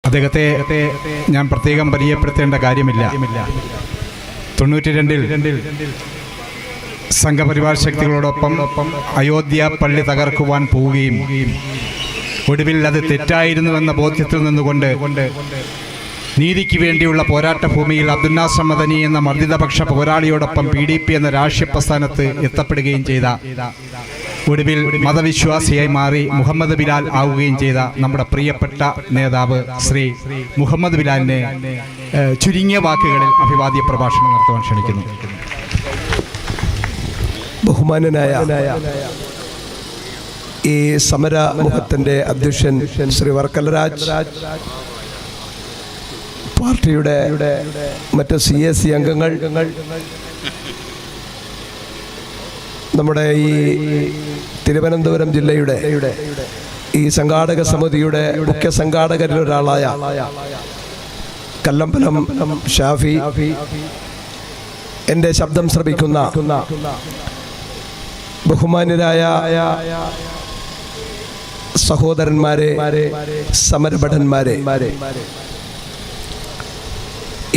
അദ്ദേഹത്തെ ഞാൻ പ്രത്യേകം പരിചയപ്പെടുത്തേണ്ട കാര്യമില്ല. 92-ൽ സംഘപരിവാർ ശക്തികളോടൊപ്പം അയോധ്യ പള്ളി തകർക്കുവാൻ പോവുകയും ഒടുവിൽ അത് തെറ്റായിരുന്നുവെന്ന ബോധ്യത്തിൽ നിന്നുകൊണ്ട് നീതിക്ക് വേണ്ടിയുള്ള പോരാട്ട ഭൂമിയിൽ അബ്ദുൽ നാസർ മദനി എന്ന മർദ്ദിതപക്ഷ പോരാളിയോടൊപ്പം PDP എന്ന രാഷ്ട്രീയ പ്രസ്ഥാനത്ത് എത്തപ്പെടുകയും ചെയ്ത, ഒടുവിൽ മതവിശ്വാസിയായി മാറി മുഹമ്മദ് ബിലാൽ ആവുകയും ചെയ്ത നമ്മുടെ പ്രിയപ്പെട്ട നേതാവ് ശ്രീ മുഹമ്മദ് ബിലാലിനെ ചുരുങ്ങിയ വാക്കുകളിൽ അഭിവാദ്യ പ്രഭാഷണം നടത്തുവാൻ ക്ഷണിക്കുന്നു. ബഹുമാനനായ ഈ സമരമുഖത്തിന്റെ അധ്യക്ഷൻ ശ്രീ വർക്കലരാജ്, പാർട്ടിയുടെ മറ്റ് CAC അംഗങ്ങൾ, നമ്മുടെ ഈ തിരുവനന്തപുരം ജില്ലയുടെ ഈ സംഘാടക സമിതിയുടെ മുഖ്യ സംഘാടകരിൽ ഒരാളായ കല്ലമ്പലം ഷാഫി, എൻ്റെ ശബ്ദം ശ്രവിക്കുന്ന ബഹുമാന്യരായ സഹോദരന്മാരെ, സമരഭടന്മാരെ,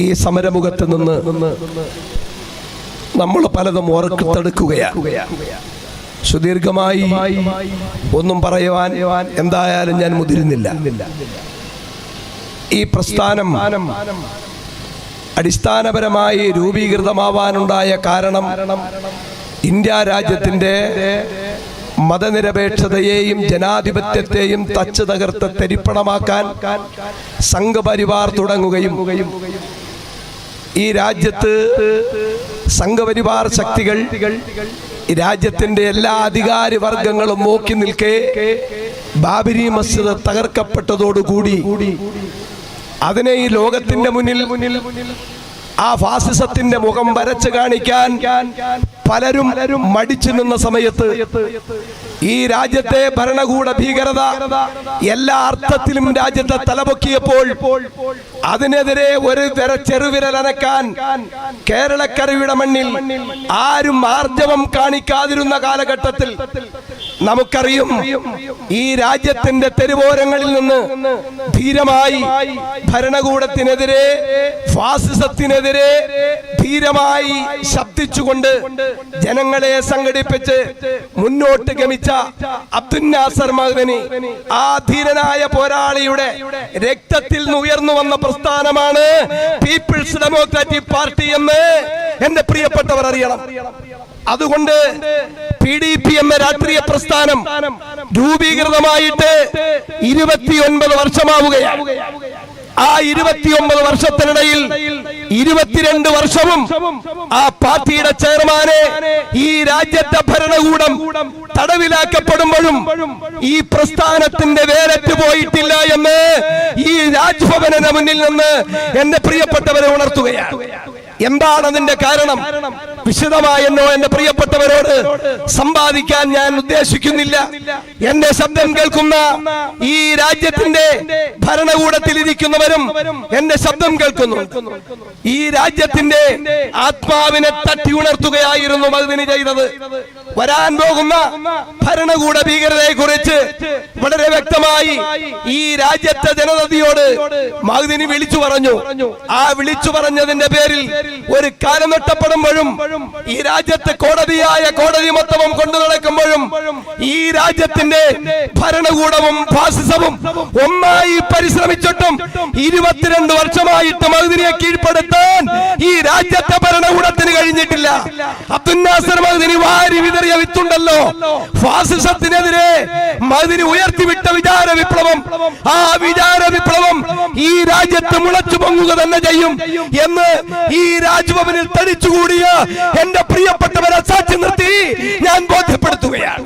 ഈ സമരമുഖത്ത് നിന്ന് നമ്മൾ പലതും ഓർക്കെടുക്കുകയാണ്. സുദീർഘമായി ഒന്നും പറയുവാൻ എന്തായാലും ഞാൻ മുതിരുന്നില്ല. ഈ പ്രസ്ഥാനം അടിസ്ഥാനപരമായി രൂപീകൃതമാവാനുണ്ടായ കാരണം ഇന്ത്യ രാജ്യത്തിൻ്റെ മതനിരപേക്ഷതയെയും ജനാധിപത്യത്തെയും തച്ച് തകർത്ത് തെരിപ്പണമാക്കാൻ സംഘപരിവാർ തുടങ്ങുകയും ഈ രാജ്യത്ത് സംഘപരിവാർ ശക്തികൾ രാജ്യത്തിന്റെ എല്ലാ അധികാര വർഗങ്ങളും നോക്കി നിൽക്കെ ബാബരി മസ്ജിദ് തകർക്കപ്പെട്ടതോടുകൂടി അതിനെ ഈ ലോകത്തിന്റെ മുന്നിൽ ആ ഫാസിസത്തിന്റെ മുഖം വരച്ച് കാണിക്കാൻ പലരും മടിച്ചു നിന്ന സമയത്ത് ഈ രാജ്യത്തെ ഭരണകൂട ഭീകരത എല്ലാ അർത്ഥത്തിലും രാജ്യത്തെ തലപൊക്കിയപ്പോൾ അതിനെതിരെ ഒരു ചെറുവിരലനക്കാൻ കേരളക്കരയുടെ മണ്ണിൽ ആരും ആർജവം കാണിക്കാതിരുന്ന കാലഘട്ടത്തിൽ നമുക്കറിയും ഈ രാജ്യത്തിന്റെ തെരുവോരങ്ങളിൽ നിന്ന് ധീരമായി ഭരണകൂടത്തിനെതിരെ, ഫാസിസത്തിനെതിരെ ധീരമായി ശബ്ദിച്ചുകൊണ്ട് ജനങ്ങളെ സംഘടിപ്പിച്ച് മുന്നോട്ട് ഗമിച്ച അബ്ദുൽ നാസർ മദനി, ആ ധീരനായ പോരാളിയുടെ രക്തത്തിൽ നിന്ന് ഉയർന്നു വന്ന പ്രസ്ഥാനമാണ് പീപ്പിൾസ് ഡെമോക്രാറ്റിക് പാർട്ടി എന്ന് എന്റെ പ്രിയപ്പെട്ടവർ അറിയണം. അതുകൊണ്ട് PDP എന്ന രാഷ്ട്രീയ പ്രസ്ഥാനം രൂപീകൃതമായിട്ട് 29 വർഷമാവുകയാണ്. ആ 29 വർഷത്തിനിടയിൽ 22 വർഷവും ആ പാർട്ടിയുടെ ചെയർമാനെ ഈ രാജ്യത്തെ ഭരണകൂടം തടവിലാക്കപ്പെടുമ്പോഴും ഈ പ്രസ്ഥാനത്തിന്റെ വേരറ്റ് പോയിട്ടില്ല എന്ന് ഈ രാജ്ഭവനത്തിന് മുന്നിൽ നിന്ന് എന്റെ പ്രിയപ്പെട്ടവരെ ഉണർത്തുകയാണ്. എന്താണ് അതിന്റെ കാരണം? വിശദമായെന്നോ എന്റെ പ്രിയപ്പെട്ടവരോട് സമ്പാദിക്കാൻ ഞാൻ ഉദ്ദേശിക്കുന്നില്ല. എന്റെ ശബ്ദം കേൾക്കുന്ന ഈ രാജ്യത്തിന്റെ ഭരണകൂടത്തിൽ ഇരിക്കുന്നവരും എന്റെ ശബ്ദം കേൾക്കുന്നു. ഈ രാജ്യത്തിന്റെ ആത്മാവിനെ തട്ടി ഉണർത്തുകയായിരുന്നു മദനി ചെയ്തത്. വരാൻ പോകുന്ന ഭരണകൂട ഭീകരതയെ കുറിച്ച് വളരെ വ്യക്തമായി ഈ രാജ്യത്തെ ജനതയോട് മദനി വിളിച്ചു പറഞ്ഞു. ആ വിളിച്ചു പറഞ്ഞതിന്റെ പേരിൽ ഒരു കാലം നഷ്ടപ്പെടുമ്പോഴും ഈ രാജ്യത്തെ കോടതിയായ കോടതി മൊത്തവും കൊണ്ടു നടക്കുമ്പോഴും ഈ രാജ്യത്തിന്റെ ഭരണകൂടവും ഫാസിസവും ഒന്നായി പരിശ്രമിച്ചിട്ടും 22 വർഷമായിട്ട് മദനിയെ കീഴ്പ്പെടുത്താൻ ഈ രാജ്യത്തെ ഭരണകൂടത്തിന് കഴിഞ്ഞിട്ടില്ല. അബ്ദുൽ നാസർ മദനി വാരി വിതറിയ വിത്തുണ്ടല്ലോ, ഫാസിസത്തിനെതിരെ മദനി ഉയർത്തിവിട്ട വിചാര വിപ്ലവം, ആ വിചാര വിപ്ലവം ഈ രാജ്യത്ത് മുളച്ചു പൊങ്ങുക തന്നെ ചെയ്യും എന്ന് ഈ രാജ്ഭവനിൽ തടിച്ചുകൂടിയ എന്റെ പ്രിയപ്പെട്ടവരെ സാക്ഷി നിർത്തി ഞാൻ ബോധ്യപ്പെടുത്തുകയാണ്.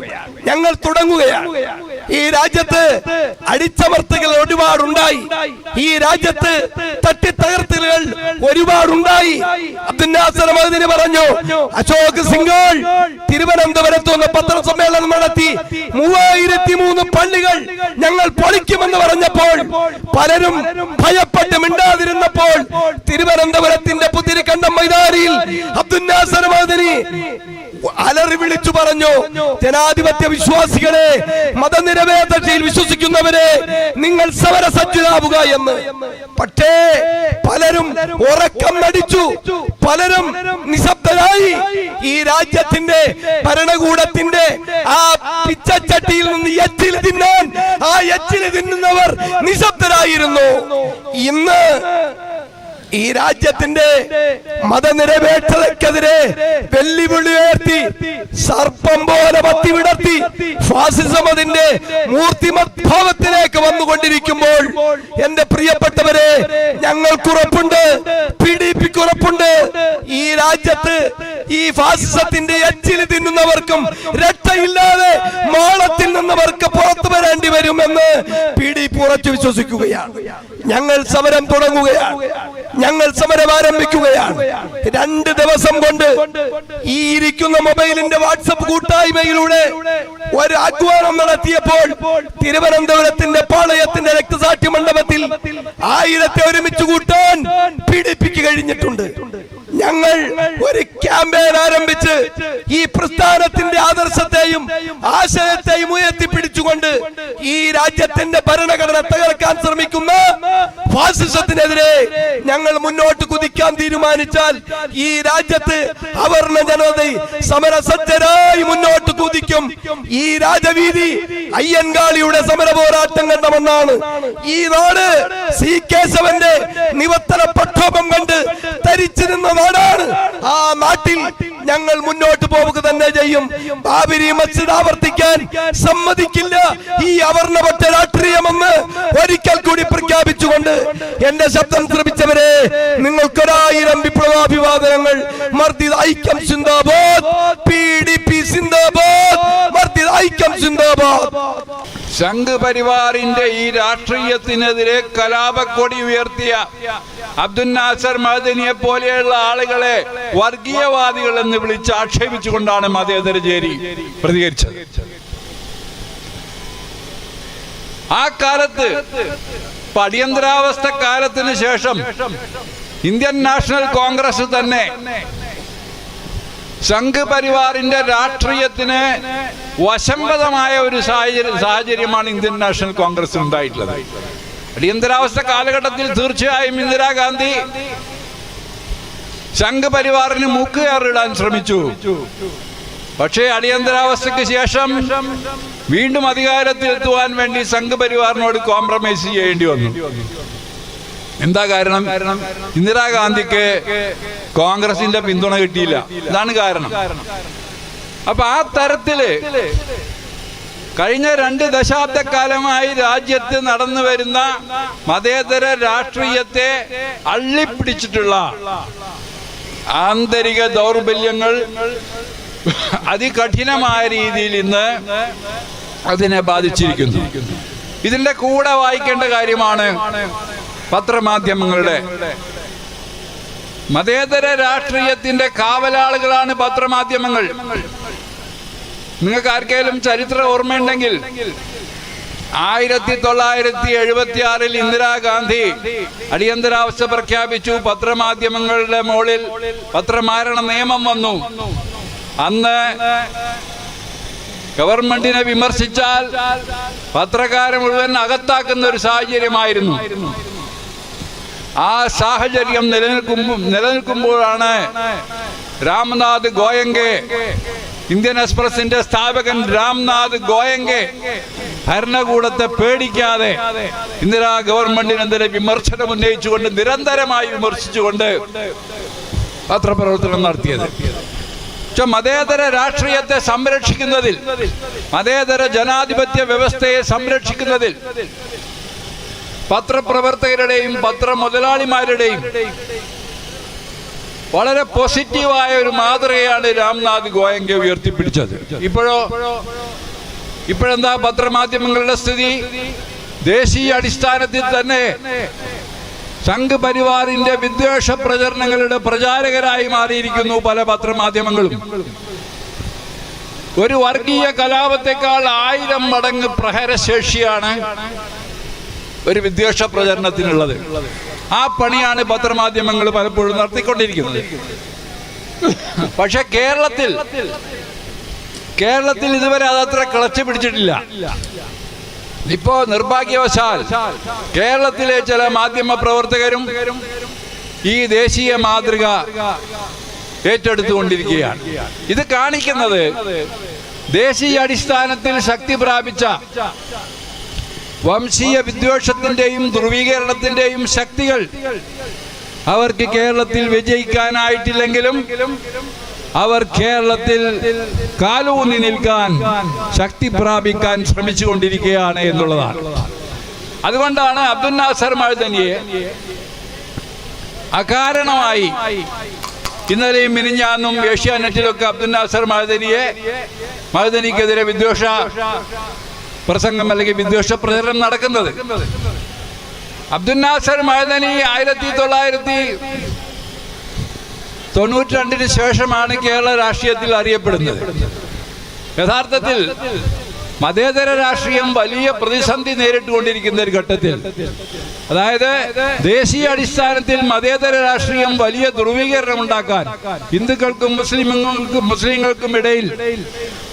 ഞങ്ങൾ തുടങ്ങുകയാണ്. ഈ രാജ്യത്ത് അടിച്ചമർത്തലുകൾ ഒരുപാടുണ്ടായി. ഈ രാജ്യത്ത് തട്ടിത്തകർത്തലുകൾ ഒരുപാടുണ്ടായി. അബ്ദുൽ നാസർ മദനി പറഞ്ഞു, അശോക് സിംഗൾ തിരുവനന്തപുരത്ത് നിന്ന് പത്രസമ്മേളനം നടത്തി 3003 പള്ളികൾ ഞങ്ങൾ പൊളിക്കുമെന്ന് പറഞ്ഞപ്പോൾ പലരും ഭയപ്പെട്ട് മിണ്ടാതിരുന്നപ്പോൾ തിരുവനന്തപുരത്തിന്റെ പുതിരിക്കണ്ടം മൈതാനിയിൽ അബ്ദുൽ നാസർ മദനി അലറി വിളിച്ചു പറഞ്ഞു, ജനാധിപത്യ വിശ്വാസികളെ, മതനിരപേക്ഷതയിൽ വിശ്വസിക്കുന്നവരെ, നിങ്ങൾ സമരസജ്ജരാവുക എന്ന്. പക്ഷേ പലരും ഉറക്കം നടിച്ചു, പലരും നിശബ്ദരായി. ഈ രാജ്യത്തിന്റെ ഭരണകൂടത്തിന്റെ ആ പിച്ചച്ചട്ടിയിൽ നിന്ന് എച്ചിൽ തിന്നാൻ, ആ എച്ചിൽ തിന്നുന്നവർ നിശബ്ദരായിരുന്നു. ഇന്ന് ഈ രാജ്യത്തിന്റെ മതനിരപേക്ഷതയ്ക്കെതിരെ വെല്ലുവിളി ഉയർത്തി സർപ്പം പോലെ പത്തി വിടർത്തി ഫാസിസം അതിന്റെ മൂർത്തിമദ്ഭാവത്തിലേക്ക് വന്നുകൊണ്ടിരിക്കുമ്പോൾ എന്റെ പ്രിയപ്പെട്ടവരെ, ഞങ്ങൾക്കുറപ്പുണ്ട്, PDPക്ക് ഉറപ്പുണ്ട്, ഈ രാജ്യത്ത് ഈ ഫാസിസത്തിന്റെ എച്ചിൽ തിന്നുന്നവർക്കും രക്ഷയില്ലാതെ മാളത്തിൽ നിന്നവർക്ക് പുറത്തു വരേണ്ടി വരുമെന്ന് PDP ഉറച്ചു വിശ്വസിക്കുകയാണ്. ഞങ്ങൾ സമരം തുടങ്ങുകയാണ്, ഞങ്ങൾ സമരം ആരംഭിക്കുകയാണ്. 2 ദിവസം കൊണ്ട് ഈ ഇരിക്കുന്ന മൊബൈലിന്റെ വാട്സപ്പ് കൂട്ടായ്മയിലൂടെ ഒരു ആഹ്വാനം നടത്തിയപ്പോൾ തിരുവനന്തപുരത്തിന്റെ പാളയത്തിന്റെ രക്തസാക്ഷി മണ്ഡപത്തിൽ 1000 ഒരുമിച്ച് കൂട്ടാൻ PDPക്ക് കഴിഞ്ഞിട്ടുണ്ട്. ഞങ്ങൾ ഒരു ക്യാമ്പയിൻ ആരംഭിച്ച് ഈ പ്രസ്ഥാനത്തിന്റെ ആദർശത്തെയും ആശയത്തെയും ഉയർത്തിപ്പിടിച്ചുകൊണ്ട് ഈ രാജ്യത്തിന്റെ ഭരണഘടന തകർക്കാൻ ശ്രമിക്കുന്ന ഫാസിസത്തിനെതിരെ ഞങ്ങൾ മുന്നോട്ട് കുതിക്കാൻ തീരുമാനിച്ചാൽ ഈ രാജ്യത്ത് അവർണ ജനത സമരസജ്ജരായി മുന്നോട്ട് കുതിക്കും. ഈ രാജവീതി അയ്യൻകാളിയുടെ സമര പോരാട്ടം കണ്ടമെന്നാണ്. ഈ നാട് സി കേശവന്റെ നിവർത്തന പ്രക്ഷോഭം കണ്ട് തരിച്ചു നിന്ന നാടാണ്. ആ നാട്ടിൽ ഞങ്ങൾ മുന്നോട്ട് പോവുക തന്നെ ചെയ്യും. ബാബരി മസ്ജിദ് ആവർത്തിക്കാൻ സമ്മതിക്കില്ല ഈ അവർണപക്ഷ രാഷ്ട്രീയമെന്ന് ഒരിക്കൽ കൂടി പ്രഖ്യാപിച്ചുകൊണ്ട് എന്റെ ശബ്ദം ശ്രമിച്ചവരെ, നിങ്ങൾക്കൊരായിരം വിപ്ലവാഭിവാദനങ്ങൾ. മർദിദ ഐക്യം സിന്ദാബാദ്, PDP സിന്ദാബാദ്, മർദിദ ഐക്യം സിന്ദാബാദ്. സംഘ് പരിവാറിന്റെ ഈ രാഷ്ട്രീയത്തിനെതിരെ കലാപക്കൊടി ഉയർത്തിയ അബ്ദുൽ നാസർ മഅദനിയെ പോലെയുള്ള ആളുകളെ വർഗീയവാദികൾ എന്ന് വിളിച്ച് ആക്ഷേപിച്ചുകൊണ്ടാണ് മതേതര ചേരി പ്രതികരിച്ചത്. ആ കാലത്ത് അടിയന്തരാവസ്ഥ കാലത്തിന് ശേഷം ഇന്ത്യൻ നാഷണൽ കോൺഗ്രസ് തന്നെ സംഘ് പരിവാറിന്റെ രാഷ്ട്രീയത്തിന് വശംവദമായ ഒരു സാഹചര്യമാണ് ഇന്ത്യൻ നാഷണൽ കോൺഗ്രസ് ഉണ്ടായിട്ടുള്ളത്. അടിയന്തരാവസ്ഥ കാലഘട്ടത്തിൽ തീർച്ചയായും ഇന്ദിരാഗാന്ധി സംഘ് പരിവാറിന് മൂക്കുകയറിടാൻ ശ്രമിച്ചു. പക്ഷേ അടിയന്തരാവസ്ഥയ്ക്ക് ശേഷം വീണ്ടും അധികാരത്തിലെത്തുവാൻ വേണ്ടി സംഘ് പരിവാറിനോട് കോംപ്രമൈസ് ചെയ്യേണ്ടി വന്നു. എന്താ കാരണം? ഇന്ദിരാഗാന്ധിക്ക് കോൺഗ്രസിന്റെ പിന്തുണ കിട്ടിയില്ല, ഇതാണ് കാരണം. അപ്പൊ ആ തരത്തില് കഴിഞ്ഞ 2 ദശാബ്ദക്കാലമായി രാജ്യത്ത് നടന്നു വരുന്ന മതേതര രാഷ്ട്രീയത്തെ അള്ളിപ്പിടിച്ചിട്ടുള്ള ആന്തരിക ദൗർബല്യങ്ങൾ അതികഠിനമായ രീതിയിൽ ഇന്ന് അതിനെ ബാധിച്ചിരിക്കുന്നു. ഇതിന്റെ കൂടെ വായിക്കേണ്ട കാര്യമാണ് പത്രമാധ്യമങ്ങളുടെ. മതേതര രാഷ്ട്രീയത്തിന്റെ കാവലാളുകളാണ് പത്രമാധ്യമങ്ങൾ. നിങ്ങൾക്ക് ആർക്കെങ്കിലും ചരിത്രം ഓർമ്മയുണ്ടെങ്കിൽ 1976 ഇന്ദിരാഗാന്ധി അടിയന്തരാവസ്ഥ പ്രഖ്യാപിച്ചു. പത്രമാധ്യമങ്ങളുടെ മുകളിൽ പത്രമാരണ നിയമം വന്നു. അന്ന് ഗവൺമെന്റിനെ വിമർശിച്ചാൽ പത്രക്കാരെ മുഴുവൻ അകത്താക്കുന്ന ഒരു സാഹചര്യമായിരുന്നു. ആ സാഹചര്യം നിലനിൽക്കുമ്പോഴാണ് രാംനാഥ് ഗോയങ്കെ, ഇന്ത്യൻ എക്സ്പ്രസിന്റെ സ്ഥാപകൻ രാംനാഥ് ഗോയങ്കെ ഭരണകൂടത്തെ പേടിക്കാതെ ഇന്ദിരാ ഗവൺമെന്റിനെതിരെ വിമർശനം ഉന്നയിച്ചുകൊണ്ട് നിരന്തരമായി വിമർശിച്ചുകൊണ്ട് പത്രപ്രവർത്തനം നടത്തിയത്. മതേതര രാഷ്ട്രീയത്തെ സംരക്ഷിക്കുന്നതിൽ, മതേതര ജനാധിപത്യ വ്യവസ്ഥയെ സംരക്ഷിക്കുന്നതിൽ പത്രപ്രവർത്തകരുടെയും പത്രമുതലാളിമാരുടെയും വളരെ പോസിറ്റീവായ ഒരു മാതൃകയാണ് രാംനാഥ് ഗോയങ്കെ ഉയർത്തിപ്പിടിച്ചത്. ഇപ്പോഴെന്താ പത്രമാധ്യമങ്ങളുടെ സ്ഥിതി? ദേശീയ അടിസ്ഥാനത്തിൽ തന്നെ സംഘ് പരിവാറിന്റെ വിദ്വേഷ പ്രചരണങ്ങളുടെ പ്രചാരകരായി മാറിയിരിക്കുന്നു പല പത്രമാധ്യമങ്ങളും. ഒരു വർഗീയ കലാപത്തെക്കാൾ 1000 മടങ്ങ് പ്രഹരശേഷിയാണ് ഒരു വിദ്വേഷ പ്രചരണത്തിനുള്ളത്. ആ പണിയാണ് പത്രമാധ്യമങ്ങൾ പലപ്പോഴും നടത്തിക്കൊണ്ടിരിക്കുന്നത്. പക്ഷെ കേരളത്തിൽ ഇതുവരെ അതത്ര കിളച്ചു പിടിച്ചിട്ടില്ല. ഇപ്പോ നിർഭാഗ്യവശാൽ കേരളത്തിലെ ചില മാധ്യമ പ്രവർത്തകരും ഈ ദേശീയ മാതൃക ഏറ്റെടുത്തുകൊണ്ടിരിക്കുകയാണ്. ഇത് കാണിക്കുന്നത് ദേശീയ അടിസ്ഥാനത്തിൽ ശക്തി പ്രാപിച്ച വംശീയ വിദ്വേഷത്തിന്റെയും ധ്രുവീകരണത്തിന്റെയും ശക്തികൾ അവർക്ക് കേരളത്തിൽ വിജയിക്കാനായിട്ടില്ലെങ്കിലും അവർ കേരളത്തിൽ കാലൂന്നി നിൽക്കാൻ ശക്തി പ്രാപിക്കാൻ ശ്രമിച്ചുകൊണ്ടിരിക്കുകയാണ് എന്നുള്ളതാണ്. അതുകൊണ്ടാണ് അബ്ദുൽ നാസർ മഅ്ദനിയെ അകാരണമായി ഇന്നലെയും മിനിഞ്ഞാന്നും ഏഷ്യാനെറ്റിലൊക്കെ അബ്ദുൽ നാസർ മഅ്ദനിക്കെതിരെ വിദ്വേഷ പ്രസംഗം അല്ലെങ്കിൽ വിദ്വേഷ പ്രചരണം നടക്കുന്നത്. അബ്ദുൽ നാസർ മഅ്ദനി 1992 ശേഷമാണ് കേരള രാഷ്ട്രീയത്തിൽ അറിയപ്പെടുന്നത്. യഥാർത്ഥത്തിൽ മതേതര രാഷ്ട്രീയം വലിയ പ്രതിസന്ധി നേരിട്ടുകൊണ്ടിരിക്കുന്ന ഒരു ഘട്ടത്തിൽ, അതായത് ദേശീയ അടിസ്ഥാനത്തിൽ മതേതര രാഷ്ട്രീയം വലിയ ധ്രുവീകരണം ഉണ്ടാക്കാൻ, ഹിന്ദുക്കൾക്കും മുസ്ലിങ്ങൾക്കും ഇടയിൽ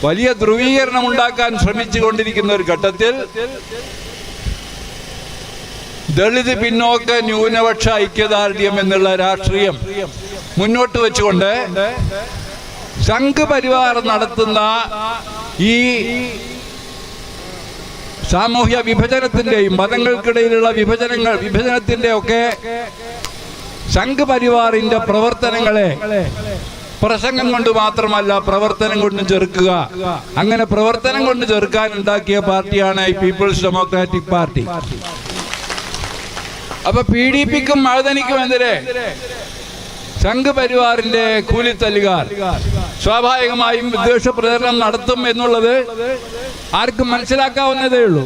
വലിയ ധ്രുവീകരണം ഉണ്ടാക്കാൻ ശ്രമിച്ചുകൊണ്ടിരിക്കുന്ന ഒരു ഘട്ടത്തിൽ ദളിത് പിന്നോക്ക ന്യൂനപക്ഷ ഐക്യദാർഢ്യം എന്നുള്ള രാഷ്ട്രീയം മുന്നോട്ട് വെച്ചുകൊണ്ട് സംഘ് പരിവാർ നടത്തുന്ന ഈ സാമൂഹ്യ വിഭജനത്തിന്റെയും മതങ്ങൾക്കിടയിലുള്ള വിഭജനത്തിന്റെ ഒക്കെ സംഘ് പരിവാറിന്റെ പ്രവർത്തനങ്ങളെ പ്രസംഗം കൊണ്ട് മാത്രമല്ല പ്രവർത്തനം കൊണ്ട് ചെറുക്കുക. അങ്ങനെ പ്രവർത്തനം കൊണ്ട് ചെറുക്കാൻ ഉണ്ടാക്കിയ പാർട്ടിയാണ് പീപ്പിൾസ് ഡെമോക്രാറ്റിക് പാർട്ടി. അപ്പൊ PDPക്കും മഅ്ദനിക്കും എതിരെ സംഘ് പരിവാറിന്റെ കൂലിത്തല്ലുകാർ സ്വാഭാവികമായും വിദ്വേഷ പ്രചരണം നടത്തും എന്നുള്ളത് ആർക്കും മനസ്സിലാക്കാവുന്നതേ ഉള്ളൂ.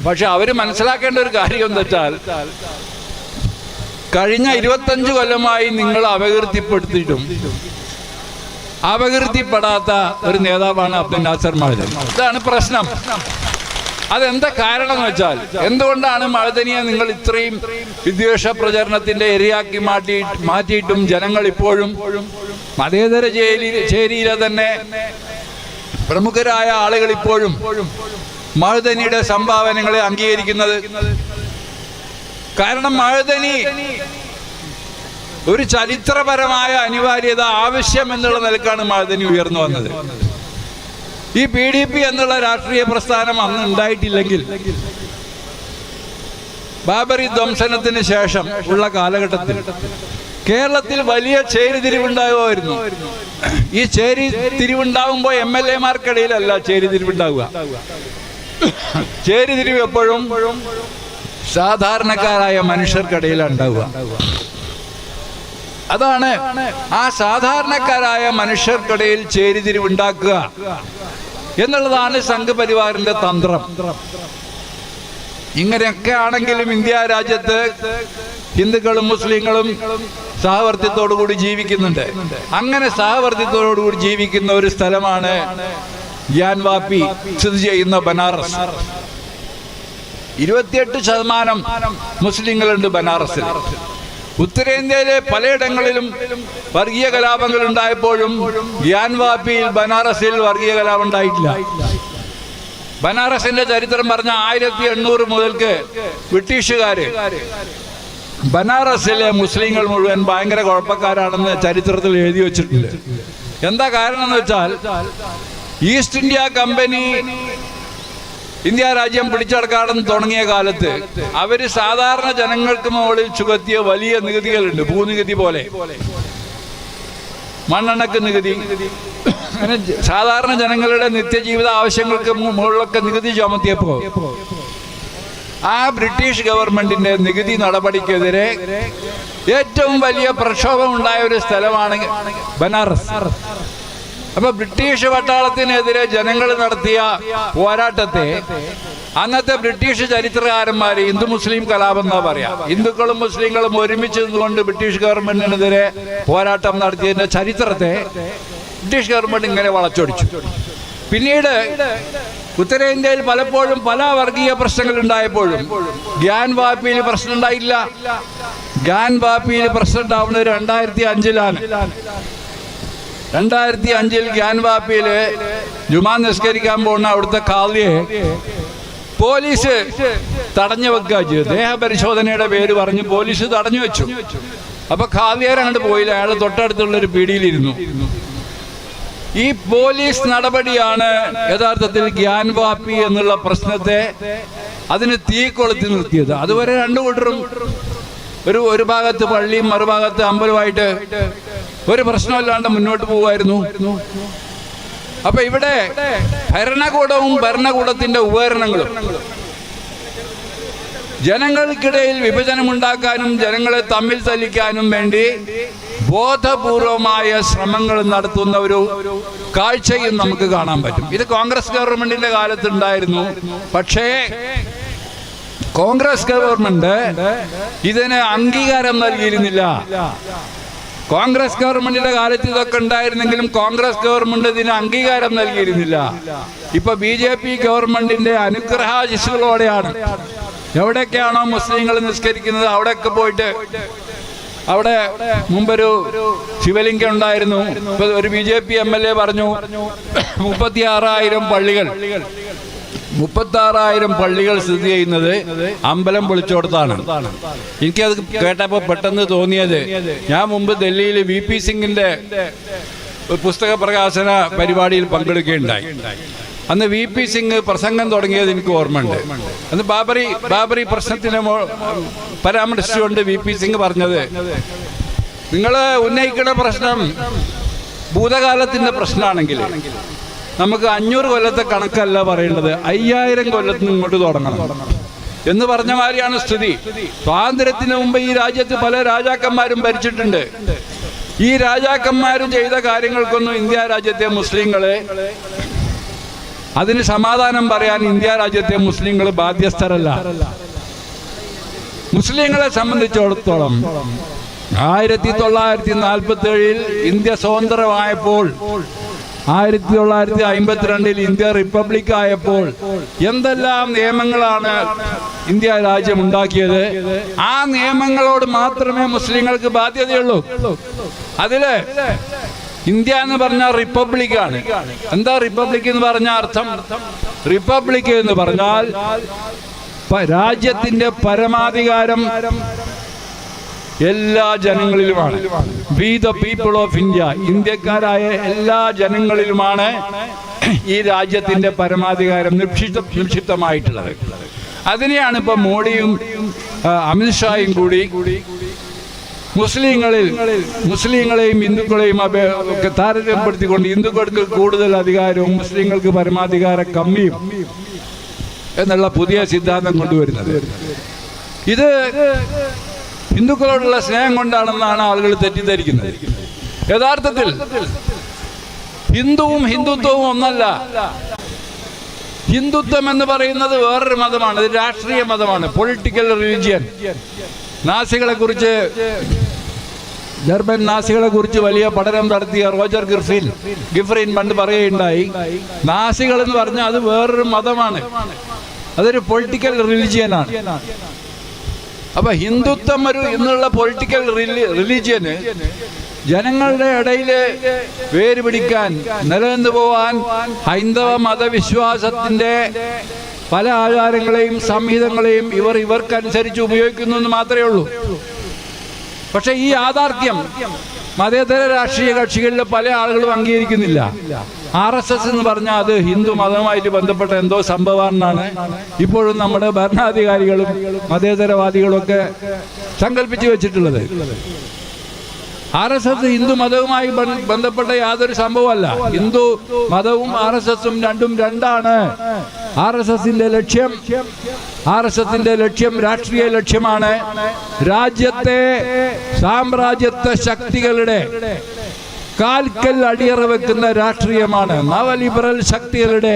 പക്ഷെ അവര് മനസ്സിലാക്കേണ്ട ഒരു കാര്യം എന്താ വെച്ചാൽ, കഴിഞ്ഞ 25 കൊല്ലമായി നിങ്ങൾ അപകീർത്തിപ്പെടുത്തിയിട്ടും അപകീർത്തിപ്പെടാത്ത ഒരു നേതാവാണ് അബ്ദുൽ നാസർ മഅ്ദനി. ഇതാണ് പ്രശ്നം. അതെന്താ കാരണം എന്ന് വെച്ചാൽ, എന്തുകൊണ്ടാണ് മഅ്ദനിയെ നിങ്ങൾ ഇത്രയും വിദ്വേഷ പ്രചരണത്തിന്റെ ഇരയാക്കി മാറ്റിയിട്ടും ജനങ്ങൾ ഇപ്പോഴും മതേതര ചേരിയിലെ തന്നെ പ്രമുഖരായ ആളുകൾ ഇപ്പോഴും മഅ്ദനിയുടെ സംഭാവനകളെ അംഗീകരിക്കുന്നത്? കാരണം മഅ്ദനി ഒരു ചരിത്രപരമായ അനിവാര്യത, ആവശ്യം എന്നുള്ള നിലക്കാണ് മഅ്ദനി ഉയർന്നു വന്നത്. ഈ PDP എന്നുള്ള രാഷ്ട്രീയ പ്രസ്ഥാനം അന്ന് ഉണ്ടായിട്ടില്ലെങ്കിൽ, ബാബറി ധ്വംസനത്തിന് ശേഷം ഉള്ള കാലഘട്ടത്തിൽ കേരളത്തിൽ വലിയ ചേരിതിരിവുണ്ടാകുമായിരുന്നു. ഈ ചേരിതിരിവുണ്ടാകുമ്പോൾ MLA-മാർക്കിടയിലല്ല ചേരിതിരിവുണ്ടാവുക. ചേരിതിരിവ് എപ്പോഴും സാധാരണക്കാരായ മനുഷ്യർക്കിടയിലാണ് ഉണ്ടാവുക. അതാണ് ആ സാധാരണക്കാരായ മനുഷ്യർക്കിടയിൽ ചേരിതിരിവുണ്ടാക്കുക എന്നുള്ളതാണ് സംഘ് പരിവാറിന്റെ തന്ത്രം. ഇങ്ങനെയൊക്കെ ആണെങ്കിലും ഇന്ത്യ രാജ്യത്ത് ഹിന്ദുക്കളും മുസ്ലിങ്ങളും സഹവർത്തിത്തോടുകൂടി ജീവിക്കുന്നുണ്ട്. അങ്ങനെ സഹവർത്തിത്തോടുകൂടി ജീവിക്കുന്ന ഒരു സ്ഥലമാണ് ഗ്യാൻ വാപ്പി സ്ഥിതി ചെയ്യുന്ന ബനാറസ്. 28% മുസ്ലിങ്ങളുണ്ട് ബനാറസിൽ. ഉത്തരേന്ത്യയിലെ പലയിടങ്ങളിലും വർഗീയ കലാപങ്ങൾ ഉണ്ടായപ്പോഴും ഗ്യാൻ വാപ്പിയിൽ ബനാറസിൽ വർഗീയ കലാപം ഉണ്ടായിട്ടില്ല. ബനാറസിന്റെ ചരിത്രം പറഞ്ഞ 1800 മുതൽക്ക് ബ്രിട്ടീഷുകാര് ബനാറസിലെ മുസ്ലിങ്ങൾ മുഴുവൻ ഭയങ്കര കുഴപ്പക്കാരാണെന്ന് ചരിത്രത്തിൽ എഴുതി വെച്ചിട്ടുണ്ട്. എന്താ കാരണം എന്ന് വെച്ചാൽ, ഈസ്റ്റ് ഇന്ത്യ കമ്പനി ഇന്ത്യ രാജ്യം പിടിച്ചടക്കാണെന്ന് തുടങ്ങിയ കാലത്ത് അവര് സാധാരണ ജനങ്ങൾക്ക് മുകളിൽ ചുമത്തിയ വലിയ നികുതികളുണ്ട്. ഭൂനികുതി പോലെ, മണ്ണെണ്ണക്ക് നികുതി, അങ്ങനെ സാധാരണ ജനങ്ങളുടെ നിത്യജീവിത ആവശ്യങ്ങൾക്ക് മുകളിലൊക്കെ നികുതി ചുമത്തിയപ്പോ ആ ബ്രിട്ടീഷ് ഗവൺമെന്റിന്റെ നികുതി നടപടിക്കെതിരെ ഏറ്റവും വലിയ പ്രക്ഷോഭം ഉണ്ടായ ഒരു സ്ഥലമാണ് ബനാറസ്. അപ്പൊ ബ്രിട്ടീഷ് പട്ടാളത്തിനെതിരെ ജനങ്ങൾ നടത്തിയ പോരാട്ടത്തെ അന്നത്തെ ബ്രിട്ടീഷ് ചരിത്രകാരന്മാര് ഹിന്ദു മുസ്ലിം കലാപം എന്നാ പറയാ. ഹിന്ദുക്കളും മുസ്ലിങ്ങളും ഒരുമിച്ച് നിന്നുകൊണ്ട് ബ്രിട്ടീഷ് ഗവൺമെന്റിനെതിരെ പോരാട്ടം നടത്തിയതിന്റെ ചരിത്രത്തെ ബ്രിട്ടീഷ് ഗവൺമെന്റ് ഇങ്ങനെ വളച്ചൊടിച്ചു. പിന്നീട് ഉത്തരേന്ത്യയിൽ പലപ്പോഴും പല വർഗീയ പ്രശ്നങ്ങൾ ഉണ്ടായപ്പോഴും ഗ്യാൻ വാപ്പിയിൽ പ്രശ്നം ഉണ്ടായില്ല. ഗ്യാൻ വാപ്പിയിൽ പ്രശ്നം ഉണ്ടാവുന്നത് 2005-ലാണ്. 2005 ഗ്യാൻ വാപ്പിയിൽ ജുമാ നിസ്കരിക്കാൻ പോകുന്ന അവിടുത്തെ ഖാദിയെ പോലീസ് തടഞ്ഞു വെക്കുക ചെയ്തു. ദേഹപരിശോധനയുടെ പേര് പറഞ്ഞ് പോലീസ് തടഞ്ഞു വെച്ചു. അപ്പൊ ഖാദിയാർ അങ്ങോട്ട് പോയില്ല, അയാൾ തൊട്ടടുത്തുള്ളൊരു പീടിയിലിരുന്നു. ഈ പോലീസ് നടപടിയാണ് യഥാർത്ഥത്തിൽ ഗ്യാൻ വാപ്പി എന്നുള്ള പ്രശ്നത്തെ അതിന് തീ കൊളുത്തി നിർത്തിയത്. അതുവരെ രണ്ടു കൂട്ടരും ഒരു ഭാഗത്ത് പള്ളിയും മറുഭാഗത്ത് അമ്പലമായിട്ട് ഒരു പ്രശ്നമില്ലാണ്ട് മുന്നോട്ട് പോകുമായിരുന്നു. അപ്പൊ ഇവിടെ ഭരണകൂടവും ഭരണകൂടത്തിന്റെ ഉപകരണങ്ങളും ജനങ്ങൾക്കിടയിൽ വിഭജനമുണ്ടാക്കാനും ജനങ്ങളെ തമ്മിൽ തല്ലിക്കാനും വേണ്ടി ബോധപൂർവമായ ശ്രമങ്ങൾ നടത്തുന്ന ഒരു കാഴ്ചയും നമുക്ക് കാണാൻ പറ്റും. ഇത് കോൺഗ്രസ് ഗവൺമെന്റിന്റെ കാലത്തുണ്ടായിരുന്നു. പക്ഷേ കോൺഗ്രസ് ഗവൺമെന്റ് ഇതിന് അംഗീകാരം നൽകിയിരുന്നില്ല. കോൺഗ്രസ് ഗവൺമെന്റിന്റെ കാലത്ത് ഇതൊക്കെ ഉണ്ടായിരുന്നെങ്കിലും കോൺഗ്രസ് ഗവൺമെന്റ് ഇതിന് അംഗീകാരം നൽകിയിരുന്നില്ല. ഇപ്പൊ BJP ഗവൺമെന്റിന്റെ അനുഗ്രഹാശിസുകളോടെയാണ് എവിടെയൊക്കെയാണോ മുസ്ലിങ്ങൾ നിസ്കരിക്കുന്നത് അവിടെയൊക്കെ പോയിട്ട്, അവിടെ മുമ്പൊരു ശിവലിംഗം ഉണ്ടായിരുന്നു. ഒരു BJP MLA പറഞ്ഞു 36,000 പള്ളികൾ സ്ഥിതി ചെയ്യുന്നത് അമ്പലം പൊളിച്ചോടത്താണ്. എനിക്കത് കേട്ടപ്പോൾ പെട്ടെന്ന് തോന്നിയത്, ഞാൻ മുമ്പ് ഡൽഹിയിൽ VP സിംഗിന്റെ പുസ്തക പ്രകാശന പരിപാടിയിൽ പങ്കെടുക്കുകയുണ്ടായി. അന്ന് VP സിംഗ് പ്രസംഗം തുടങ്ങിയത് എനിക്ക് ഓർമ്മയുണ്ട്. അന്ന് ബാബറി പ്രശ്നത്തിനെ പരാമർശിച്ചുകൊണ്ട് VP സിംഗ് പറഞ്ഞത്, നിങ്ങൾ ഉന്നയിക്കുന്ന പ്രശ്നം ഭൂതകാലത്തിന്റെ പ്രശ്നമാണെങ്കിൽ നമുക്ക് 500 കൊല്ലത്തെ കണക്കല്ല പറയേണ്ടത്, 5000 കൊല്ലത്തിന് ഇങ്ങോട്ട് തുടങ്ങണം എന്ന് പറഞ്ഞ മാതിരിയാണ് സ്ഥിതി. സ്വാതന്ത്ര്യത്തിന് മുമ്പ് ഈ രാജ്യത്ത് പല രാജാക്കന്മാരും ഭരിച്ചിട്ടുണ്ട്. ഈ രാജാക്കന്മാരും ചെയ്ത കാര്യങ്ങൾക്കൊന്നും ഇന്ത്യ രാജ്യത്തെ മുസ്ലിങ്ങളെ, അതിന് സമാധാനം പറയാൻ ഇന്ത്യ രാജ്യത്തെ മുസ്ലിങ്ങൾ ബാധ്യസ്ഥരല്ല. മുസ്ലിങ്ങളെ സംബന്ധിച്ചിടത്തോളം 1947 ഇന്ത്യ സ്വതന്ത്രമായപ്പോൾ, 1952 ഇന്ത്യ റിപ്പബ്ലിക് ആയപ്പോൾ എന്തെല്ലാം നിയമങ്ങളാണ് ഇന്ത്യ രാജ്യം ഉണ്ടാക്കിയത്. ആ നിയമങ്ങളോട് മാത്രമേ മുസ്ലിങ്ങൾക്ക് ബാധ്യതയുള്ളൂ. അതില് ഇന്ത്യ എന്ന് പറഞ്ഞാൽ റിപ്പബ്ലിക്കാണ്. എന്താ റിപ്പബ്ലിക് എന്ന് പറഞ്ഞ അർത്ഥം? റിപ്പബ്ലിക് എന്ന് പറഞ്ഞാൽ രാജ്യത്തിന്റെ പരമാധികാരം എല്ലാ ജനങ്ങളിലുമാണ്. We the people of India, ഇന്ത്യക്കാരായ എല്ലാ ജനങ്ങളിലുമാണ് ഈ രാജ്യത്തിന്റെ പരമാധികാരം നിക്ഷിപ്തമായിട്ടുള്ളത്. അതിനെയാണ് ഇപ്പൊ മോഡിയും അമിത്ഷായും കൂടി മുസ്ലിങ്ങളെയും ഹിന്ദുക്കളെയും ഒക്കെ താരതമ്യപ്പെടുത്തിക്കൊണ്ട് ഹിന്ദുക്കൾക്ക് കൂടുതൽ അധികാരവും മുസ്ലിങ്ങൾക്ക് പരമാധികാര കമ്മിയും എന്നുള്ള പുതിയ സിദ്ധാന്തം കൊണ്ടുവരുന്നത്. ഇത് ഹിന്ദുക്കളോടുള്ള സ്നേഹം കൊണ്ടാണെന്നാണ് ആളുകൾ തെറ്റിദ്ധരിക്കുന്നത്. യഥാർത്ഥത്തിൽ ഹിന്ദുവും ഹിന്ദുത്വവും ഒന്നല്ല. ഹിന്ദുത്വം എന്ന് പറയുന്നത് വേറൊരു മതമാണ്, ഇത് രാഷ്ട്രീയ മതമാണ്, പൊളിറ്റിക്കൽ റിലിജിയൻ. ജർമ്മൻ നാസികളെ കുറിച്ച് വലിയ പഠനം നടത്തിയ റോജർ ഗിഫ്രിൻ പണ്ട് പറയുകയുണ്ടായി, നാസികൾ എന്ന് പറഞ്ഞാൽ അത് വേറൊരു മതമാണ്, അതൊരു പൊളിറ്റിക്കൽ റിലിജിയനാണ്. അപ്പൊ ഹിന്ദുത്വം എന്നുള്ള പൊളിറ്റിക്കൽ റിലിജിയന് ജനങ്ങളുടെ ഇടയിൽ വേര് പിടിക്കാൻ, നിലനിന്നു പോവാൻ ഹൈന്ദവ മതവിശ്വാസത്തിന്റെ പല ആചാരങ്ങളെയും സംഹിതങ്ങളെയും ഇവർക്കനുസരിച്ച് ഉപയോഗിക്കുന്നു എന്ന് മാത്രമേ ഉള്ളൂ. പക്ഷെ ഈ യാഥാർത്ഥ്യം മതേതര രാഷ്ട്രീയ കക്ഷികളിലെ പല ആളുകളും അംഗീകരിക്കുന്നില്ല. RSS എന്ന് പറഞ്ഞാൽ അത് ഹിന്ദു മതവുമായിട്ട് ബന്ധപ്പെട്ട എന്തോ സംഭവമാണെന്നാണ് ഇപ്പോഴും നമ്മുടെ ഭരണാധികാരികളും മതേതരവാദികളും ഒക്കെ സങ്കല്പിച്ചു വെച്ചിട്ടുള്ളത്. RSS ഹിന്ദു മതവുമായി ബന്ധപ്പെട്ട യാതൊരു സംഭവമല്ല. ഹിന്ദു മതവും RSSും രണ്ടാണ്. RSSന്റെ ലക്ഷ്യം രാഷ്ട്രീയ ലക്ഷ്യമാണ്. രാജ്യത്തെ സാമ്രാജ്യത്വ ശക്തികളുടെ കാൽക്കൽ അടിയറ വെക്കുന്ന രാഷ്ട്രീയമാണ്. നവലിബറൽ ശക്തികളുടെ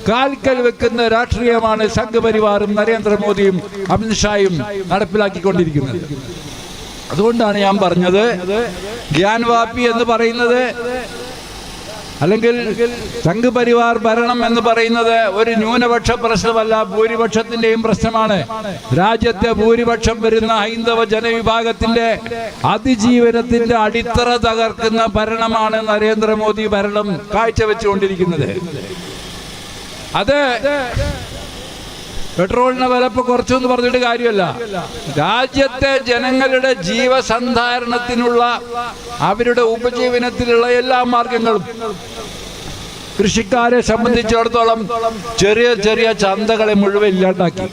കാൽക്കൽ വെക്കുന്ന രാഷ്ട്രീയമാണ് സംഘപരിവാറും നരേന്ദ്രമോദിയും അമിത്ഷായും നടപ്പിലാക്കിക്കൊണ്ടിരിക്കുന്നത്. അതുകൊണ്ടാണ് ഞാൻ പറഞ്ഞത്, ഗ്യാൻ വാപ്പി എന്ന് പറയുന്നത് അല്ലെങ്കിൽ സംഘപരിവാർ ഭരണം എന്ന് പറയുന്നത് ഒരു ന്യൂനപക്ഷ പ്രശ്നമല്ല, ഭൂരിപക്ഷത്തിന്റെയും പ്രശ്നമാണ്. രാജ്യത്തെ ഭൂരിപക്ഷം വരുന്ന ഹൈന്ദവ ജനവിഭാഗത്തിന്റെ അതിജീവനത്തിന്റെ അടിത്തറ തകർക്കുന്ന ഭരണമാണ് നരേന്ദ്രമോദി ഭരണം കാഴ്ചവെച്ചുകൊണ്ടിരിക്കുന്നത്. അത് പെട്രോളിന് വില ഇപ്പൊ കുറച്ചു എന്ന് പറഞ്ഞിട്ട് കാര്യമല്ല. രാജ്യത്തെ ജനങ്ങളുടെ ജീവസന്ധാരണത്തിനുള്ള, അവരുടെ ഉപജീവനത്തിലുള്ള എല്ലാ മാർഗങ്ങളും, കൃഷിക്കാരെ സംബന്ധിച്ചിടത്തോളം ചെറിയ ചെറിയ ചന്തകളെ മുഴുവൻ ഇല്ലാണ്ടാക്കി.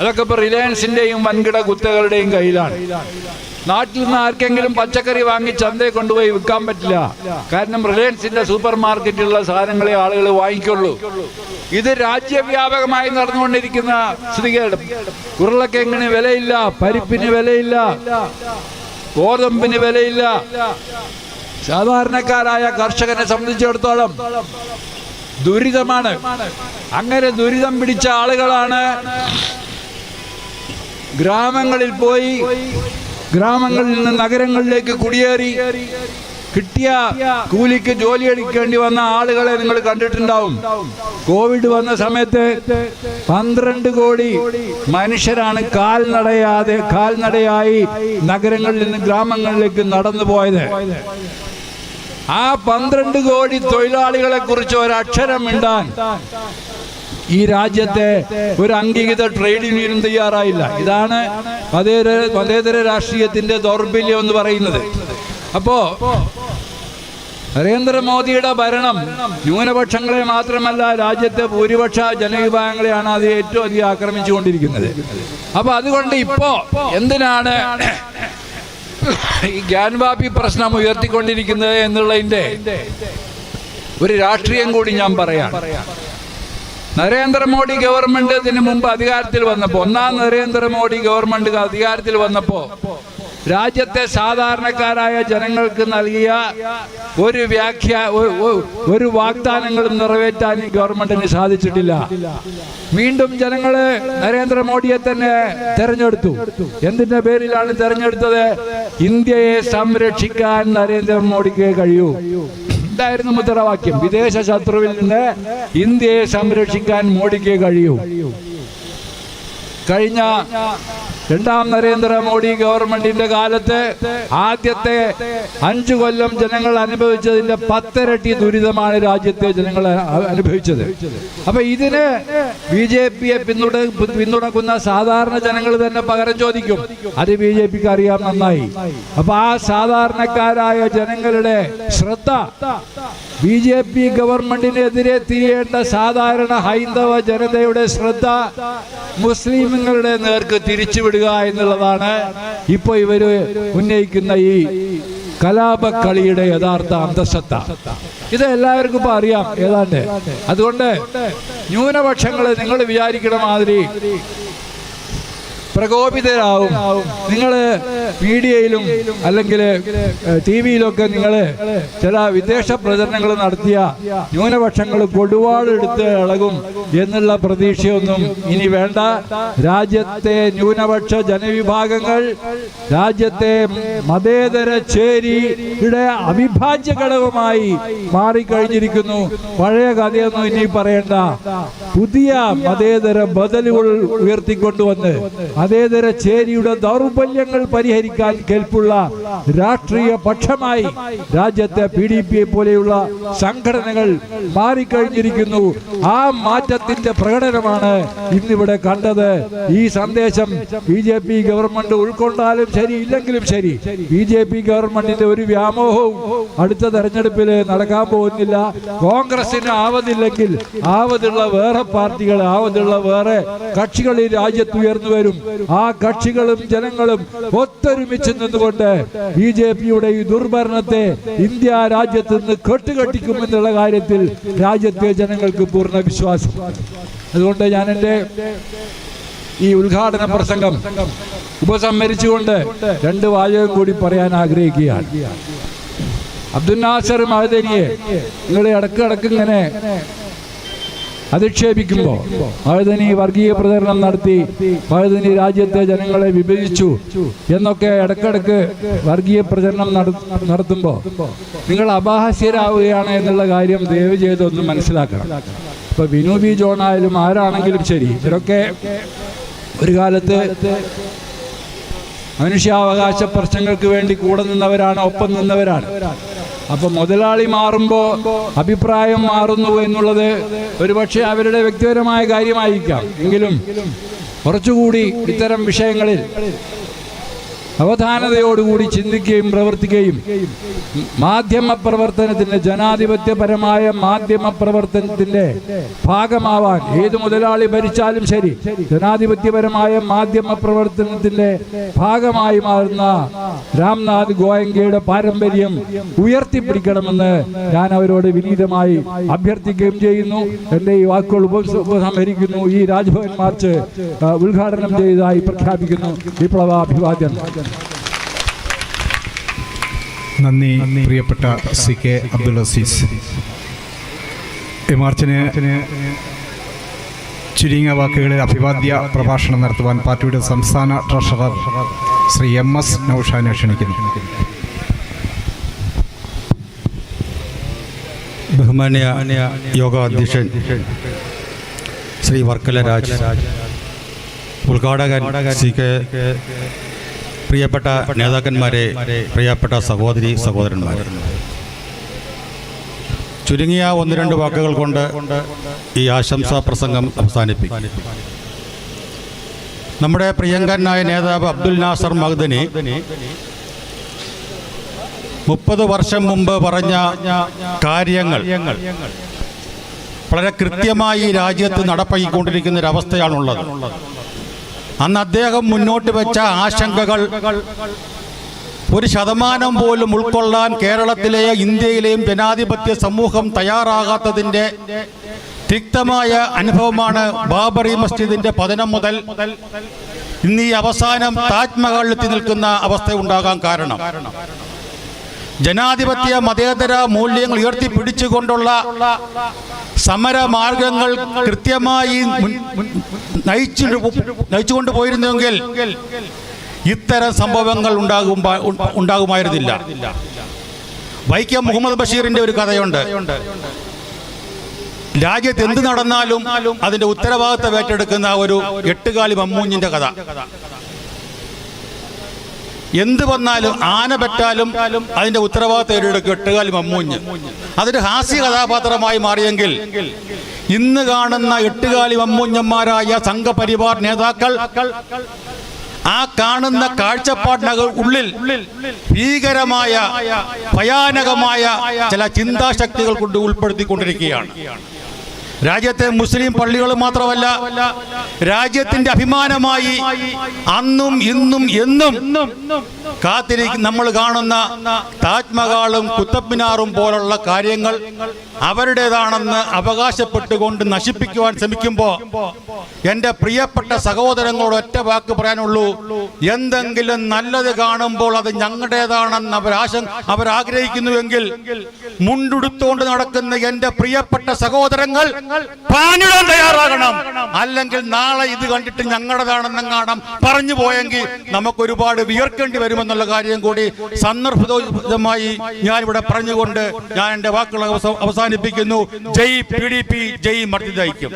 അതൊക്കെ ഇപ്പൊ റിലയൻസിന്റെയും വൻകിട കുത്തകളുടെയും കയ്യിലാണ്. നാട്ടിൽ നിന്ന് ആർക്കെങ്കിലും പച്ചക്കറി വാങ്ങി ചന്തയെ കൊണ്ടുപോയി വിൽക്കാൻ പറ്റില്ല. കാരണം റിലയൻസിന്റെ സൂപ്പർ മാർക്കറ്റിലുള്ള സാധനങ്ങളെ ആളുകൾ വാങ്ങിക്കുള്ളൂ. ഇത് രാജ്യവ്യാപകമായി നടന്നുകൊണ്ടിരിക്കുന്ന സ്ഥിതികേട്. ഉരുളക്കിഴങ്ങിന് വിലയില്ല, പരിപ്പിന് വിലയില്ല, ഗോതമ്പിന് വിലയില്ല. സാധാരണക്കാരായ കർഷകനെ സംബന്ധിച്ചിടത്തോളം ദുരിതമാണ്. അങ്ങനെ ദുരിതം പിടിച്ച ആളുകളാണ് ഗ്രാമങ്ങളിൽ പോയി, ഗ്രാമങ്ങളിൽ നിന്ന് നഗരങ്ങളിലേക്ക് കുടിയേറി കിട്ടിയ കൂലിക്ക് ജോലി എടുക്കേണ്ടി വന്ന ആളുകളെ നിങ്ങൾ കണ്ടിട്ടുണ്ടാവും. കോവിഡ് വന്ന സമയത്ത് 12 കോടി മനുഷ്യരാണ് കാൽനടയായി നഗരങ്ങളിൽ നിന്ന് ഗ്രാമങ്ങളിലേക്ക് നടന്നു പോയത്. ആ 12 കോടി തൊഴിലാളികളെ കുറിച്ച് ഒരക്ഷരം മിണ്ടാൻ ഈ രാജ്യത്തെ ഒരു അംഗീകൃത ട്രേഡ് യൂണിയനും തയ്യാറായില്ല. ഇതാണ് മതേതര രാഷ്ട്രീയത്തിന്റെ ദൗർബല്യം എന്ന് പറയുന്നത്. അപ്പോ നരേന്ദ്രമോദിയുടെ ഭരണം ന്യൂനപക്ഷങ്ങളെ മാത്രമല്ല, രാജ്യത്തെ ഭൂരിപക്ഷ ജനവിഭാഗങ്ങളെയാണ് അത് ഏറ്റവും അധികം ആക്രമിച്ചുകൊണ്ടിരിക്കുന്നത്. അപ്പൊ അതുകൊണ്ട് ഇപ്പോ എന്തിനാണ് ഈ ഗ്യാൻവാപി പ്രശ്നം ഉയർത്തിക്കൊണ്ടിരിക്കുന്നത് എന്നുള്ളതിന്റെ ഒരു രാഷ്ട്രീയം കൂടി ഞാൻ പറയാം. നരേന്ദ്രമോദി ഗവൺമെന്റ് ഇതിനു മുമ്പ് അധികാരത്തിൽ വന്നപ്പോ, ഒന്നാം നരേന്ദ്രമോദി ഗവൺമെന്റ് അധികാരത്തിൽ വന്നപ്പോ രാജ്യത്തെ സാധാരണക്കാരായ ജനങ്ങൾക്ക് നൽകിയ ഒരു വാഗ്ദാനങ്ങളും നിറവേറ്റാൻ ഈ ഗവൺമെന്റിന് സാധിച്ചിട്ടില്ല. വീണ്ടും ജനങ്ങള് നരേന്ദ്രമോദിയെ തന്നെ തെരഞ്ഞെടുത്തു. എന്തിന്റെ പേരിലാണ് തെരഞ്ഞെടുത്തത്? ഇന്ത്യയെ സംരക്ഷിക്കാൻ നരേന്ദ്രമോദിക്ക് കഴിയൂ. എന്തായിരുന്നു മുദ്രാവാക്യം? വിദേശ ശത്രുവിൽ നിന്ന് ഇന്ത്യയെ സംരക്ഷിക്കാൻ മോദിക്ക് കഴിയൂ. കഴിഞ്ഞ രണ്ടാം നരേന്ദ്രമോദി ഗവൺമെന്റിന്റെ കാലത്ത് ആദ്യത്തെ 5 കൊല്ലം ജനങ്ങൾ അനുഭവിച്ചതിന്റെ 10 ഇരട്ടി ദുരിതമാണ് രാജ്യത്തെ ജനങ്ങൾ അനുഭവിച്ചത്. അപ്പൊ ഇതിന് BJPയെ പിന്തുണക്കുന്ന സാധാരണ ജനങ്ങൾ തന്നെ പകരം ചോദിക്കും. അത് BJPക്ക് അറിയാം നന്നായി. അപ്പൊ ആ സാധാരണക്കാരായ ജനങ്ങളുടെ ശ്രദ്ധ BJP ഗവൺമെന്റിനെതിരെ തിരിയേണ്ട സാധാരണ ഹൈന്ദവ ജനതയുടെ ശ്രദ്ധ മുസ്ലിമുകളുടെ നേർക്ക് തിരിച്ചുവിടുക എന്നുള്ളതാണ് ഇപ്പൊ ഇവര് ഉന്നയിക്കുന്ന ഈ കലാപക്കളിയുടെ യഥാർത്ഥ അന്തസത്ത. ഇത് എല്ലാവർക്കും ഇപ്പൊ അറിയാം ഏതാണ്ട്. അതുകൊണ്ട് ന്യൂനപക്ഷങ്ങള് നിങ്ങൾ വിചാരിക്കണ മാതിരി പ്രകോപിതരാവും. നിങ്ങൾ മീഡിയയിലും അല്ലെങ്കിൽ TV-യിലൊക്കെ നിങ്ങൾ ചില വിദേശ പ്രചരണങ്ങൾ നടത്തിയ ന്യൂനപക്ഷങ്ങൾ കൊടുവാളെടുത്ത് ഇളകും എന്നുള്ള പ്രതീക്ഷയൊന്നും ഇനി വേണ്ട. രാജ്യത്തെ ന്യൂനപക്ഷ ജനവിഭാഗങ്ങൾ രാജ്യത്തെ മതേതര ചേരിയുടെ അവിഭാജ്യ ഘടകമായി മാറിക്കഴിഞ്ഞിരിക്കുന്നു. പഴയ കഥയൊന്നും ഇനി പറയണ്ട. പുതിയ മതേതര ബദലുകൾ ഉയർത്തിക്കൊണ്ടുവന്ന് മതേതര ചേരിയുടെ ദൗർബല്യങ്ങൾ പരിഹരിക്കാൻ കെൽപ്പുള്ള രാഷ്ട്രീയ പക്ഷമായി രാജ്യത്തെ PDP പോലെയുള്ള സംഘടനകൾ മാറിക്കഴിഞ്ഞിരിക്കുന്നു. ആ മാറ്റത്തിന്റെ പ്രകടനമാണ് ഇന്നിവിടെ കണ്ടത്. ഈ സന്ദേശം BJP ഗവൺമെന്റ് ഉൾക്കൊണ്ടാലും ശരി, ഇല്ലെങ്കിലും ശരി, BJP ഗവൺമെന്റിന്റെ ഒരു വ്യാമോഹവും അടുത്ത തെരഞ്ഞെടുപ്പിൽ നടക്കാൻ പോകുന്നില്ല. കോൺഗ്രസിന് ആവതില്ലെങ്കിൽ ആവതുള്ള വേറെ പാർട്ടികൾ, ആവതുള്ള വേറെ കക്ഷികൾ ഈ രാജ്യത്ത് ഉയർന്നു വരും. ആ കക്ഷികളും ജനങ്ങളും ഒത്തൊരുമിച്ച് നിന്നുകൊണ്ട് BJPയുടെ ഈ ദുർഭരണത്തെ ഇന്ത്യ രാജ്യത്ത് നിന്ന് കെട്ടുകെട്ടിക്കുമെന്നുള്ള കാര്യത്തിൽ രാജ്യത്തെ ജനങ്ങൾക്ക് പൂർണ്ണ വിശ്വാസം. അതുകൊണ്ട് ഞാൻ എൻ്റെ ഈ ഉദ്ഘാടന പ്രസംഗം ഉപസംഹരിച്ചുകൊണ്ട് 2 വാചകം കൂടി പറയാൻ ആഗ്രഹിക്കുകയാണ്. അബ്ദുൽ നാസർ മഅദനിയെ നിങ്ങൾ ഇടക്കിടക്ക് ഇങ്ങനെ അധിക്ഷേപിക്കുമ്പോൾ മഹദനി വർഗീയ പ്രചരണം നടത്തി, മഹദനി രാജ്യത്തെ ജനങ്ങളെ വിഭജിച്ചു എന്നൊക്കെ ഇടക്കിടക്ക് വർഗീയ പ്രചരണം നടത്തുമ്പോൾ നിങ്ങൾ അപഹാസ്യരാവുകയാണ് എന്നുള്ള കാര്യം ദയവ് ചെയ്തൊന്ന് മനസ്സിലാക്കണം. ഇപ്പൊ വിനു ബി ജോൺ ആയാലും ആരാണെങ്കിലും ശരി, ഇവരൊക്കെ ഒരു കാലത്ത് മനുഷ്യാവകാശ പ്രശ്നങ്ങൾക്ക് വേണ്ടി കൂടെ നിന്നവരാണ്, ഒപ്പം നിന്നവരാണ്. അപ്പൊ മുതലാളി മാറുമ്പോൾ അഭിപ്രായം മാറുന്നു എന്നുള്ളത് ഒരുപക്ഷെ അവരുടെ വ്യക്തിപരമായ കാര്യമായിരിക്കാം. എങ്കിലും കുറച്ചുകൂടി ഇത്തരം വിഷയങ്ങളിൽ അവധാനതയോടുകൂടി ചിന്തിക്കുകയും പ്രവർത്തിക്കുകയും മാധ്യമ പ്രവർത്തനത്തിന്റെ, ജനാധിപത്യപരമായ മാധ്യമ പ്രവർത്തനത്തിന്റെ ഭാഗമാവാൻ ഏത് മുതലാളി ഭരിച്ചാലും ശരി, ജനാധിപത്യപരമായ മാധ്യമ പ്രവർത്തനത്തിന്റെ ഭാഗമായി മാറുന്ന രാംനാഥ് ഗോയങ്കയുടെ പാരമ്പര്യം ഉയർത്തിപ്പിടിക്കണമെന്ന് ഞാൻ അവരോട് വിനീതമായി അഭ്യർത്ഥിക്കുകയും ചെയ്യുന്നു. എൻ്റെ ഈ വാക്കുകൾ ഉപസംഹരിക്കുന്നു. ഈ രാജ്ഭവൻ മാർച്ച് ഉദ്ഘാടനം ചെയ്തതായി പ്രഖ്യാപിക്കുന്നു. വിപ്ലവാഭിവാദ്യം. നന്ദി പ്രിയപ്പെട്ട സി കെ അബ്ദുൽ അസീസ്. ഈ മാർച്ചിന് ചുരുങ്ങിയ വാക്കുകളിൽ അഭിവാദ്യ പ്രഭാഷണം നടത്തുവാൻ പാർട്ടിയുടെ സംസ്ഥാന ട്രഷറർ ശ്രീ MS നൗഷാദിനെ ക്ഷണിക്കുന്നു. ബഹുമാന്യ യോഗ അധ്യക്ഷൻ ശ്രീ വർക്കല രാജ്, ഉദ്ഘാടകൻ സി കെ, പ്രിയപ്പെട്ട നേതാക്കന്മാരെ, പ്രിയപ്പെട്ട സഹോദരി സഹോദരന്മാരെ, ചുരുങ്ങിയ 1-2 വാക്കുകൾ കൊണ്ട് ഈ ആശംസാ പ്രസംഗം അവസാനിപ്പിക്കും. നമ്മുടെ പ്രിയങ്കരനായ നേതാവ് അബ്ദുൽ നാസർ മഖ്ദനി 30 വർഷം മുമ്പ് പറഞ്ഞ കാര്യങ്ങൾ വളരെ കൃത്യമായി രാജ്യത്ത് നടപ്പാക്കിക്കൊണ്ടിരിക്കുന്ന ഒരവസ്ഥയാണുള്ളത്. അന്ന് അദ്ദേഹം മുന്നോട്ട് വെച്ച ആശങ്കകൾ 1% പോലും ഉൾക്കൊള്ളാൻ കേരളത്തിലെയും ഇന്ത്യയിലെയും ജനാധിപത്യ സമൂഹം തയ്യാറാകാത്തതിൻ്റെ തിക്തമായ അനുഭവമാണ് ബാബറി മസ്ജിദിന്റെ പതനം മുതൽ ഇന്ന് ഈ അവസാനം താജ്മഹലിലെത്തി നിൽക്കുന്ന അവസ്ഥ ഉണ്ടാകാൻ കാരണം. ജനാധിപത്യ മതേതര മൂല്യങ്ങൾ ഉയർത്തിപ്പിടിച്ചുകൊണ്ടുള്ള സമരമാർഗങ്ങൾ കൃത്യമായി നയിച്ചുകൊണ്ട് പോയിരുന്നെങ്കിൽ ഇത്തരം സംഭവങ്ങൾ ഉണ്ടാകുമായിരുന്നില്ല. വൈക്കം മുഹമ്മദ് ബഷീറിന്റെ ഒരു കഥയുണ്ട്. രാജ്യത്ത് എന്ത് നടന്നാലും അതിന്റെ ഉത്തരവാദിത്തം ഏറ്റെടുക്കുന്ന ഒരു 8 മമ്മൂഞ്ഞിന്റെ കഥ. എന്ത് വന്നാലും, ആന പെറ്റാലും അതിന്റെ ഉത്തരവാദിത്തം ഏറ്റെടുക്കും 8 മമ്മൂഞ്ഞ്. അതൊരു ഹാസ്യ കഥാപാത്രമായി മാറിയെങ്കിൽ ഇന്ന് കാണുന്ന 8 മമ്മൂഞ്ഞന്മാരായ സംഘപരിവാർ നേതാക്കൾ ആ കാണുന്ന കാഴ്ചപ്പാടിനക ഉള്ളിൽ ഭീകരമായ, ഭയാനകമായ ചില ചിന്താശക്തികൾ കൊണ്ട് ഉൾപ്പെടുത്തിക്കൊണ്ടിരിക്കുകയാണ്. രാജ്യത്തെ മുസ്ലിം പള്ളികൾ മാത്രമല്ല, രാജ്യത്തിന്റെ അഭിമാനമായി അന്നും ഇന്നും എന്നും നമ്മൾ കാണുന്ന താജ്മഹലും കുത്തബ് മിനാറും പോലുള്ള കാര്യങ്ങൾ അവരുടേതാണെന്ന് അവകാശപ്പെട്ടുകൊണ്ട് നശിപ്പിക്കുവാൻ ശ്രമിക്കുമ്പോൾ എൻ്റെ പ്രിയപ്പെട്ട സഹോദരങ്ങളോട് ഒറ്റ വാക്ക് പറയാനുള്ളൂ. എന്തെങ്കിലും നല്ലത് കാണുമ്പോൾ അത് ഞങ്ങളുടേതാണെന്ന് അവർ ആഗ്രഹിക്കുന്നുവെങ്കിൽ മുണ്ടുടുത്തോണ്ട് നടക്കുന്ന എൻ്റെ പ്രിയപ്പെട്ട സഹോദരങ്ങൾ പാനിടാൻ തയ്യാറാകണം. അല്ലെങ്കിൽ നാളെ ഇത് കണ്ടിട്ട് ഞങ്ങളുടേതാണെന്നും കാണാം പറഞ്ഞു പോയെങ്കിൽ നമുക്കൊരുപാട് വിയർക്കേണ്ടി വരുമെന്നുള്ള കാര്യം കൂടി സന്ദർഭോചിതമായി ഞാനിവിടെ പറഞ്ഞുകൊണ്ട് ഞാൻ എൻ്റെ വാക്കുകൾ അവസാനിപ്പിക്കുന്നു. ജയ് PDP, ജയ് മർദ്ദിത ഐക്യം.